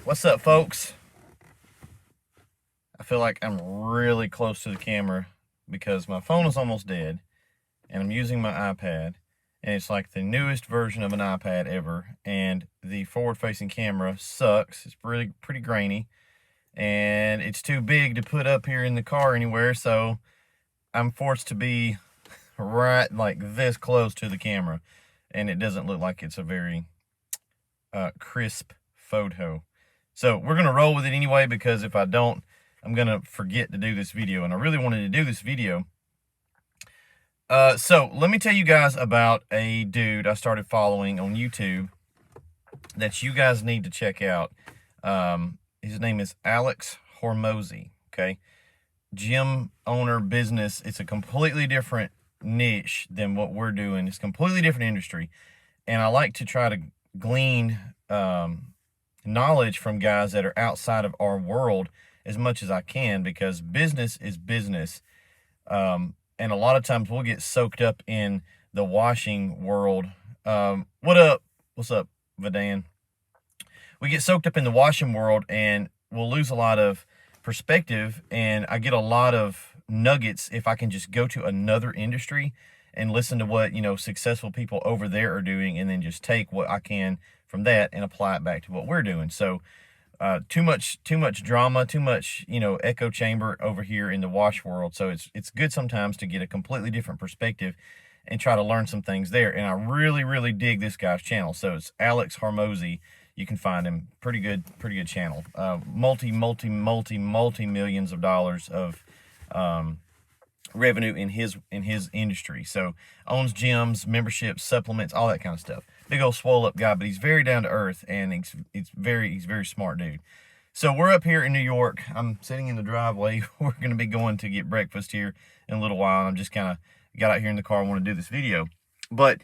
What's up, folks? I feel like I'm really close to the camera because my phone is almost dead and I'm using my iPad, and it's like the newest version of an iPad ever, and the forward-facing camera sucks. It's really pretty grainy and it's too big to put up here in the car anywhere, so I'm forced to be right like this close to the camera, and it doesn't look like it's a very crisp photo. So we're gonna roll with it anyway, because if I don't, I'm gonna forget to do this video, and I really wanted to do this video. So let me tell you guys about a dude I started following on YouTube that you guys need to check out. His name is Alex Hormozy. Okay, gym owner, business. It's a completely different niche than what we're doing. It's a completely different industry, and I like to try to glean knowledge from guys that are outside of our world as much as I can, because business is business. And a lot of times we'll get soaked up in the washing world. What up? What's up, Vadan? We get soaked up in the washing world and we'll lose a lot of perspective, and I get a lot of nuggets if I can just go to another industry and listen to what, successful people over there are doing, and then just take what I can from that and apply it back to what we're doing. So too much drama, too much, echo chamber over here in the wash world. So it's good sometimes to get a completely different perspective and try to learn some things there. And I really dig this guy's channel. So it's Alex Hormozy. You can find him. Pretty good channel. Multi millions of dollars of revenue in his industry. So owns gyms, memberships, supplements, all that kind of stuff. Big old swole up guy, but he's very down to earth, and he's very smart dude. So we're up here in New York. I'm sitting in the driveway. We're going to be going to get breakfast here in a little while. I'm just kind of got out here in the car. I want to do this video, but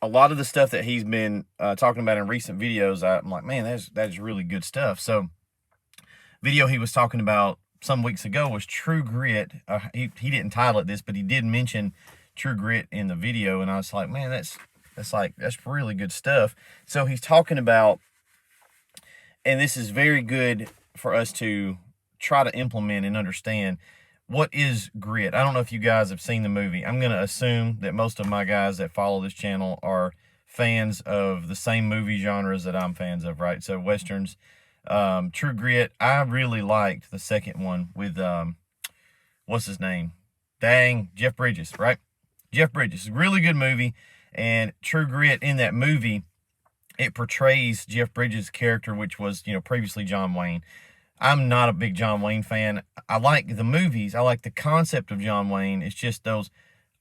a lot of the stuff that he's been talking about in recent videos, I'm like, man, that is really good stuff. So video he was talking about some weeks ago was True Grit. He didn't title it this, but he did mention True Grit in the video, and I was like, man, that's really good stuff. So he's talking about, and this is very good for us to try to implement and understand, what is grit. I don't know if you guys have seen the movie. I'm going to assume that most of my guys that follow this channel are fans of the same movie genres that I'm fans of, right? So Westerns. True Grit, I really liked the second one with, what's his name? Dang, Jeff Bridges, right? Jeff Bridges. Really good movie. And True Grit, in that movie, it portrays Jeff Bridges' character, which was, previously John Wayne. I'm not a big John Wayne fan. I like the movies. I like the concept of John Wayne. It's just those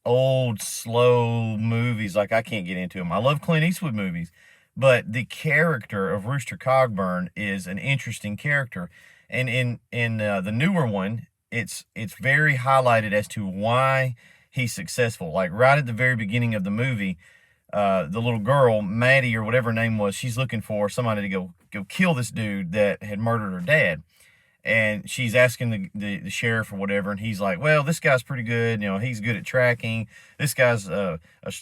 old, slow movies, like, I can't get into them. I love Clint Eastwood movies, but the character of Rooster Cogburn is an interesting character. And in the newer one, it's very highlighted as to why he's successful. Like right at the very beginning of the movie, the little girl, Maddie or whatever her name was, she's looking for somebody to go kill this dude that had murdered her dad. And she's asking the sheriff or whatever, and he's like, well, this guy's pretty good. He's good at tracking. This guy's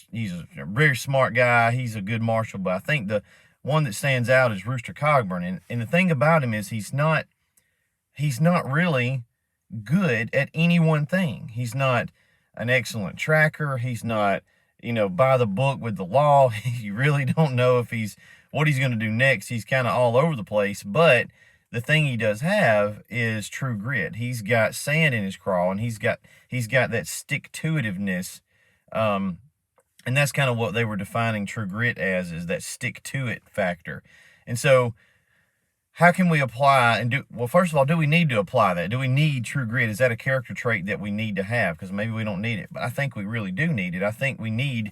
he's a very smart guy. He's a good marshal. But I think the one that stands out is Rooster Cogburn. And the thing about him is he's not really good at any one thing. He's not an excellent tracker. He's not, by the book with the law. You really don't know what he's going to do next. He's kind of all over the place. But the thing he does have is true grit. He's got sand in his craw, and he's got that stick-to-itiveness. And that's kind of what they were defining true grit as, is that stick-to-it factor. And so how can we apply and do, well, first of all, do we need to apply that? Do we need true grit? Is that a character trait that we need to have? Because maybe we don't need it, but I think we really do need it. I think we need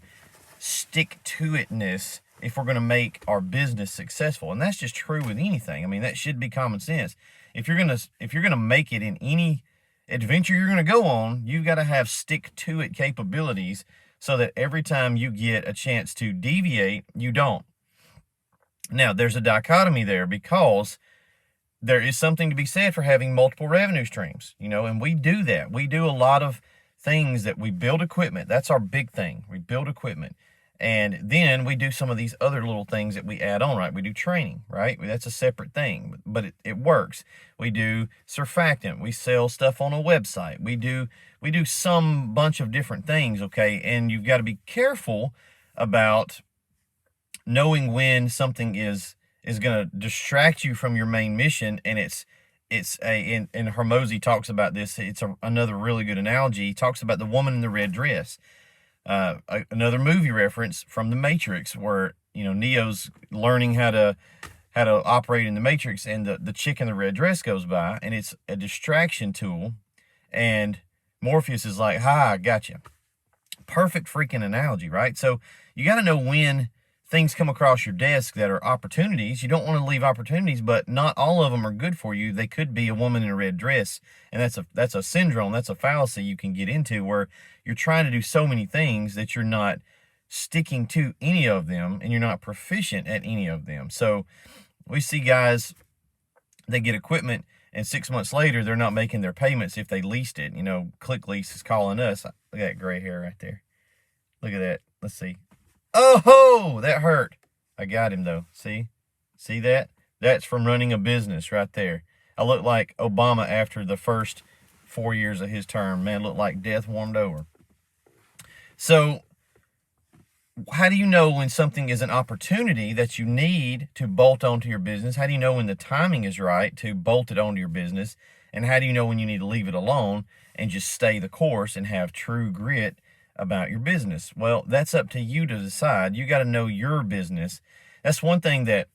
stick-to-itness if we're going to make our business successful. And that's just true with anything. I mean, that should be common sense. If you're going to make it in any adventure you're going to go on, you've got to have stick-to-it capabilities, so that every time you get a chance to deviate, you don't. Now, there's a dichotomy there, because there is something to be said for having multiple revenue streams, and we do that. We do a lot of things that we build equipment. That's our big thing. We build equipment. And then we do some of these other little things that we add on, right? We do training, right? That's a separate thing, but it works. We do surfactant. We sell stuff on a website. We do some bunch of different things, okay? And you've got to be careful about knowing when something is going to distract you from your main mission. And and Hormozy talks about this. It's another really good analogy. He talks about the woman in the red dress. Another movie reference from The Matrix, where Neo's learning how to operate in the Matrix, and the chick in the red dress goes by, and it's a distraction tool, and Morpheus is like, "Ha, I gotcha." Perfect freaking analogy, right? So you got to know when things come across your desk that are opportunities. You don't want to leave opportunities, but not all of them are good for you. They could be a woman in a red dress, and that's a syndrome. That's a fallacy you can get into, where you're trying to do so many things that you're not sticking to any of them, and you're not proficient at any of them. So we see guys, they get equipment, and 6 months later, they're not making their payments if they leased it. Click Lease is calling us. Look at that gray hair right there. Look at that. Let's see. Oh, that hurt. I got him, though. See that? That's from running a business right there. I look like Obama after the first 4 years of his term. Man, look like death warmed over. So how do you know when something is an opportunity that you need to bolt onto your business? How do you know when the timing is right to bolt it onto your business? And how do you know when you need to leave it alone and just stay the course and have true grit about your business? Well, that's up to you to decide. You got to know your business. That's one thing that,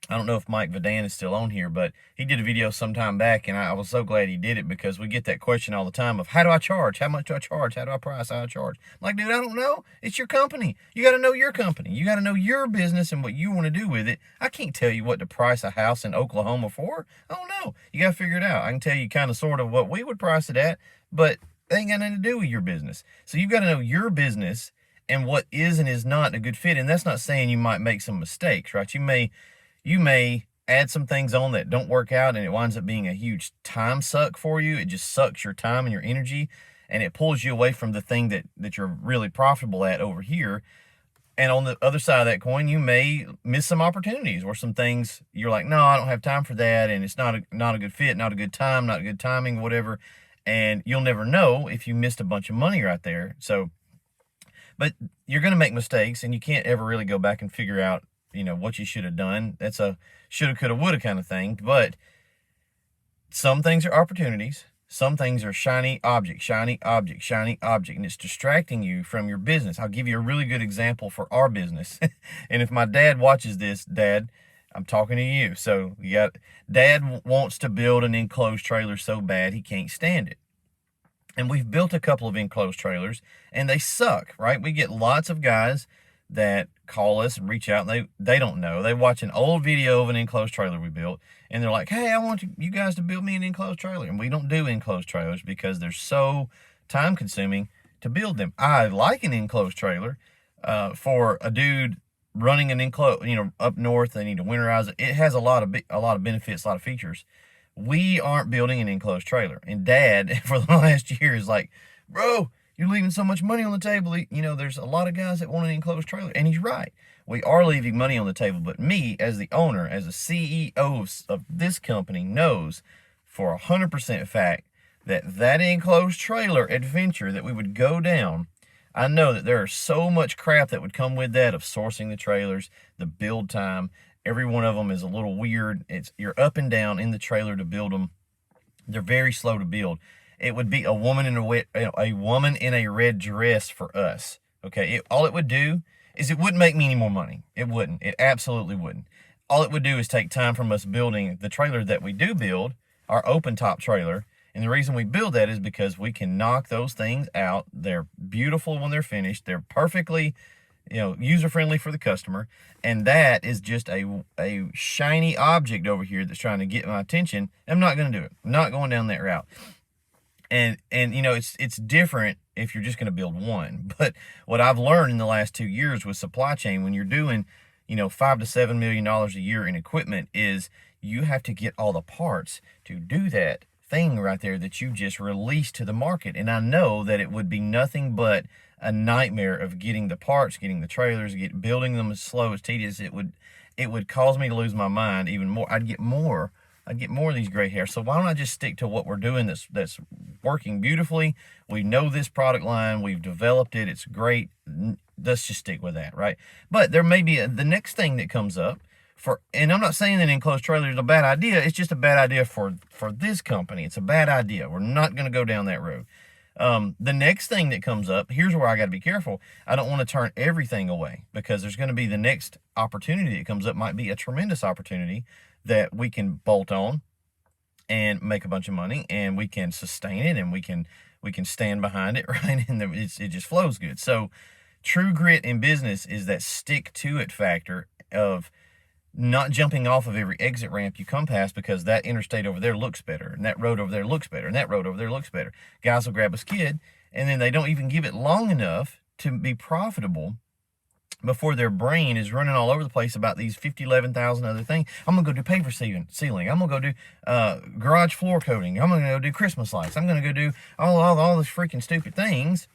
I don't know if Mike Vadan is still on here, but he did a video some time back, and I was so glad he did it, because we get that question all the time of, how do I charge? How much do I charge? How do I price? How do I charge? I'm like, dude, I don't know. It's your company. You got to know your company. You got to know your business and what you want to do with it. I can't tell you what to price a house in Oklahoma for. I don't know. You got to figure it out. I can tell you kind of sort of what we would price it at, but it ain't got nothing to do with your business. So you've got to know your business and what is and is not a good fit. And that's not saying you might make some mistakes, right? You may add some things on that don't work out, and it winds up being a huge time suck for you. It just sucks your time and your energy, and it pulls you away from the thing that you're really profitable at over here. And on the other side of that coin, you may miss some opportunities, or some things you're like, no, I don't have time for that, and it's not a good fit, not a good time, not good timing, whatever. And you'll never know if you missed a bunch of money right there. So, but you're going to make mistakes, and you can't ever really go back and figure out what you should have done. That's a shoulda, coulda, woulda kind of thing. But some things are opportunities. Some things are shiny object, shiny object, shiny object, and it's distracting you from your business. I'll give you a really good example for our business. And if my dad watches this, Dad, I'm talking to you. So Dad wants to build an enclosed trailer so bad he can't stand it. And we've built a couple of enclosed trailers, and they suck, right? We get lots of guys that call us and reach out, and they don't know. They watch an old video of an enclosed trailer we built, and they're like, hey, I want you guys to build me an enclosed trailer. And we don't do enclosed trailers because they're so time consuming to build them. I like an enclosed trailer for a dude running an enclosed, up north. They need to winterize it. It has a lot of benefits, a lot of features. We aren't building an enclosed trailer. And Dad, for the last year, is like, bro, you're leaving so much money on the table. There's a lot of guys that want an enclosed trailer. And he's right. We are leaving money on the table. But me, as the owner, as the CEO of this company, knows for 100% fact that enclosed trailer adventure that we would go down, I know that there is so much crap that would come with that, of sourcing the trailers, the build time. Every one of them is a little weird. You're up and down in the trailer to build them. They're very slow to build. It would be a woman in a red dress for us. Okay, all it would do is it wouldn't make me any more money. It wouldn't. It absolutely wouldn't. All it would do is take time from us building the trailer that we do build, our open top trailer. And the reason we build that is because we can knock those things out. They're beautiful when they're finished. They're perfectly, user-friendly for the customer. And that is just a shiny object over here that's trying to get my attention. I'm not going to do it. I'm not going down that route. And it's different if you're just going to build one. But what I've learned in the last 2 years with supply chain, when you're doing, $5 to $7 million a year in equipment, is you have to get all the parts to do that thing right there that you just released to the market. And I know that it would be nothing but a nightmare of getting the parts, getting the trailers, building them. As slow, as tedious. It would cause me to lose my mind even more. I'd get more of these gray hairs. So why don't I just stick to what we're doing that's working beautifully? We know this product line. We've developed it. It's great. Let's just stick with that, right? But there may be the next thing that comes up and I'm not saying that enclosed trailer is a bad idea. It's just a bad idea for this company. It's a bad idea. We're not going to go down that road. The next thing that comes up, here's where I got to be careful. I don't want to turn everything away, because there's going to be the next opportunity that comes up, might be a tremendous opportunity that we can bolt on and make a bunch of money, and we can sustain it, and we can stand behind it, right? And it just flows good. So true grit in business is that stick to it factor of not jumping off of every exit ramp you come past because that interstate over there looks better, and that road over there looks better, and that road over there looks better. Guys will grab a skid, and then they don't even give it long enough to be profitable before their brain is running all over the place about these 11,000 other things. I'm going to go do paper sealing. I'm going to go do garage floor coating. I'm going to go do Christmas lights. I'm going to go do all these freaking stupid things.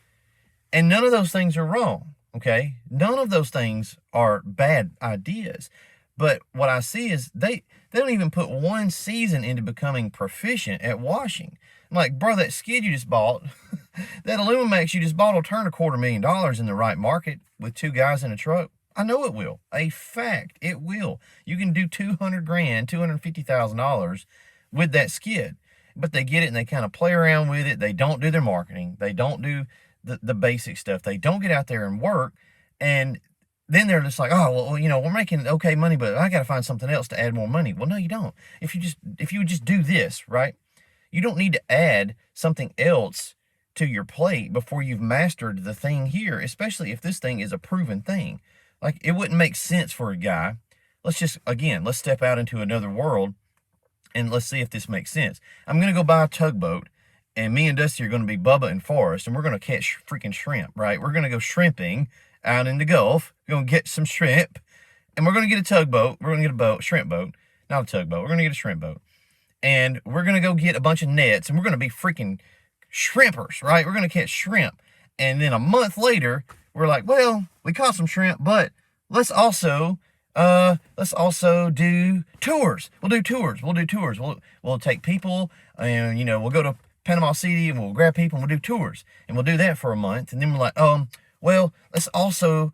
And none of those things are wrong, okay? None of those things are bad ideas. But what I see is they don't even put one season into becoming proficient at washing. I'm like, bro, that skid you just bought, that Illumimax you just bought will turn $250,000 in the right market with two guys in a truck. I know it will. A fact, it will. You can do $200,000, $250,000 with that skid. But they get it and they kind of play around with it. They don't do their marketing. They don't do the basic stuff. They don't get out there and work. And then they're just like, oh, well, you know, we're making okay money, but I got to find something else to add more money. Well, no, you don't. If you would just do this, right? You don't need to add something else to your plate before you've mastered the thing here, especially if this thing is a proven thing. Like, it wouldn't make sense for a guy. Let's step out into another world and let's see if this makes sense. I'm going to go buy a tugboat, and me and Dusty are going to be Bubba and Forrest, and we're going to catch freaking shrimp, right? We're going to go shrimping out in the Gulf. We're going to get some shrimp, and we're going to get a tugboat. We're going to get a shrimp boat, not a tugboat. We're going to get a shrimp boat, and we're going to go get a bunch of nets, and we're going to be freaking shrimpers, right? We're going to catch shrimp. And then a month later, we're like, well, we caught some shrimp, but let's also do tours. We'll do tours. We'll take people, and, you know, we'll go to Panama City and we'll grab people and we'll do tours, and we'll do that for a month. And then we're like, well, let's also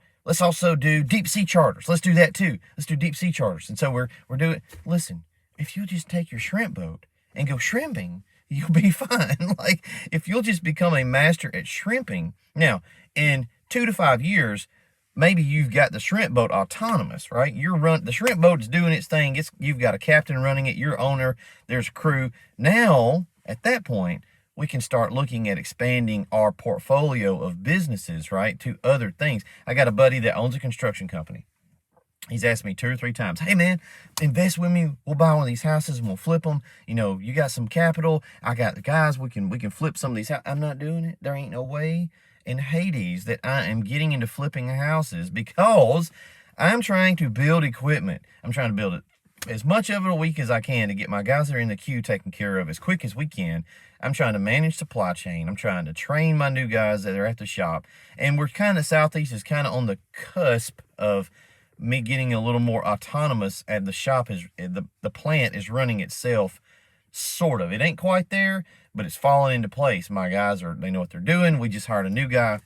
do deep sea charters. Let's do that too. Let's do deep sea charters. And so we're doing, listen, if you just take your shrimp boat and go shrimping, you'll be fine. Like, if you'll just become a master at shrimping. Now, in 2 to 5 years, maybe you've got the shrimp boat autonomous, right? The shrimp boat is doing its thing. You've got a captain running it, your owner, there's a crew. Now, at that point, we can start looking at expanding our portfolio of businesses, right, to other things. I got a buddy that owns a construction company. He's asked me 2 or 3 times, hey, man, invest with me. We'll buy one of these houses and we'll flip them. You know, you got some capital. I got the guys. We can flip some of these houses. I'm not doing it. There ain't no way in Hades that I am getting into flipping houses, because I'm trying to build equipment. I'm trying to build it as much of it a week as I can to get my guys that are in the queue taken care of as quick as we can. I'm trying to manage supply chain. I'm trying to train my new guys that are at the shop. And we're kind of, Southeast is kind of on the cusp of me getting a little more autonomous, and the shop is, the plant is running itself, sort of. It ain't quite there, but it's falling into place. My guys they know what they're doing. We just hired a new guy,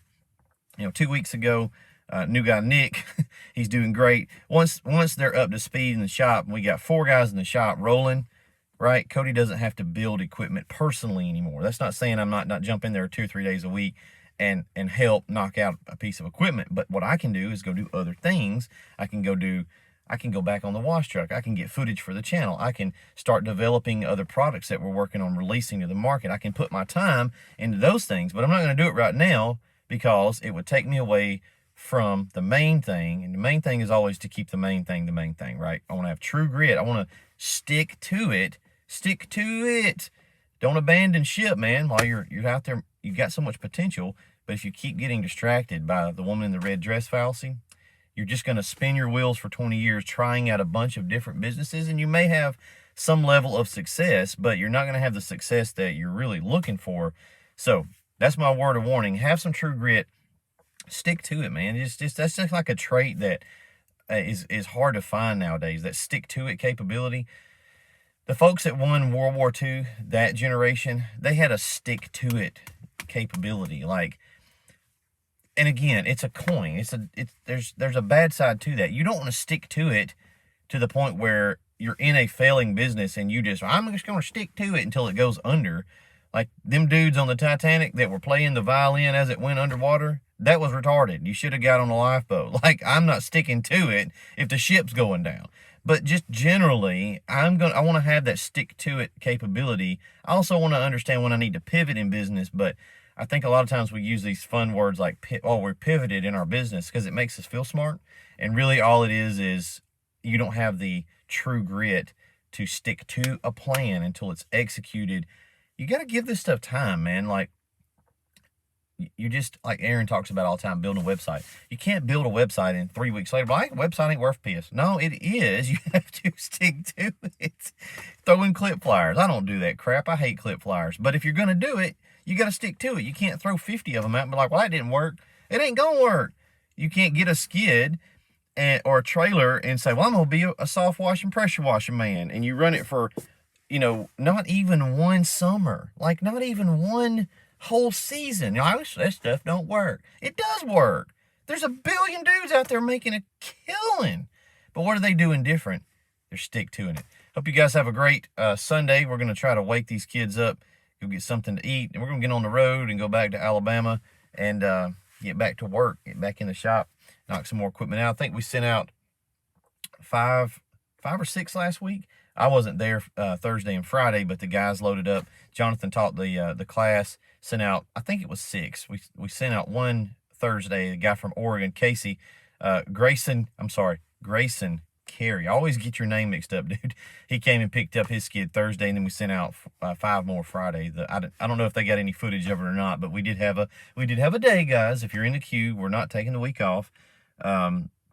2 weeks ago. New guy, Nick, he's doing great. Once they're up to speed in the shop, and we got 4 guys in the shop rolling, right? Cody doesn't have to build equipment personally anymore. That's not saying I'm not jump in there 2 or 3 days a week and help knock out a piece of equipment. But what I can do is go do other things. I can go back on the wash truck. I can get footage for the channel. I can start developing other products that we're working on releasing to the market. I can put my time into those things, but I'm not going to do it right now because it would take me away from the main thing. And the main thing is always to keep the main thing, right? I want to have true grit. I want to stick to it. Don't abandon ship, man. While you're out there, you've got so much potential, but if you keep getting distracted by the woman in the red dress fallacy, you're just going to spin your wheels for 20 years trying out a bunch of different businesses, and you may have some level of success, but you're not going to have the success that you're really looking for. So that's my word of warning. Have some true grit. Stick to it, man. That's just like a trait that is hard to find nowadays. That stick to it capability. The folks that won World War II, that generation, they had a stick to it capability. Like, and again, it's a coin. There's a bad side to that. You don't want to stick to it to the point where you're in a failing business and I'm just going to stick to it until it goes under. Like them dudes on the Titanic that were playing the violin as it went underwater, that was retarded. You should have got on a lifeboat. Like, I'm not sticking to it if the ship's going down. But just generally, I want to have that stick to it capability. I also want to understand when I need to pivot in business, but I think a lot of times we use these fun words like, oh, we're pivoted in our business because it makes us feel smart. And really all it is you don't have the true grit to stick to a plan until it's executed. You got to give this stuff time, man. Like, you just, like Aaron talks about all the time, building a website. You can't build a website and 3 weeks later, like, website ain't worth piss. No, it is. You have to stick to it. Throw in clip flyers. I don't do that crap. I hate clip flyers. But if you're going to do it, you got to stick to it. You can't throw 50 of them out and be like, well, that didn't work. It ain't going to work. You can't get a skid or a trailer and say, well, I'm going to be a soft washing, pressure washing man. And you run it for, not even one summer. Like, not even one whole season. That stuff don't work. It does work. There's a billion dudes out there making a killing. But what are they doing different? They're stick to it. Hope you guys have a great Sunday. We're going to try to wake these kids up, go get something to eat, and we're going to get on the road and go back to Alabama and get back to work, get back in the shop, knock some more equipment out. I think we sent out five or six last week. I wasn't there Thursday and Friday, but the guys loaded up. Jonathan taught the class, sent out, I think it was 6. We sent out one Thursday, the guy from Oregon, Casey, Grayson Carey. I always get your name mixed up, dude. He came and picked up his skid Thursday, and then we sent out 5 more Friday. I don't know if they got any footage of it or not, but we did have a day, guys. If you're in the queue, we're not taking the week off.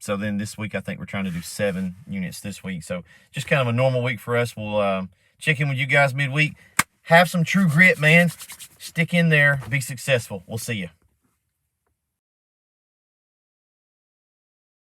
So then this week, I think we're trying to do 7 units this week. So just kind of a normal week for us. We'll check in with you guys midweek. Have some true grit, man. Stick in there. Be successful. We'll see you.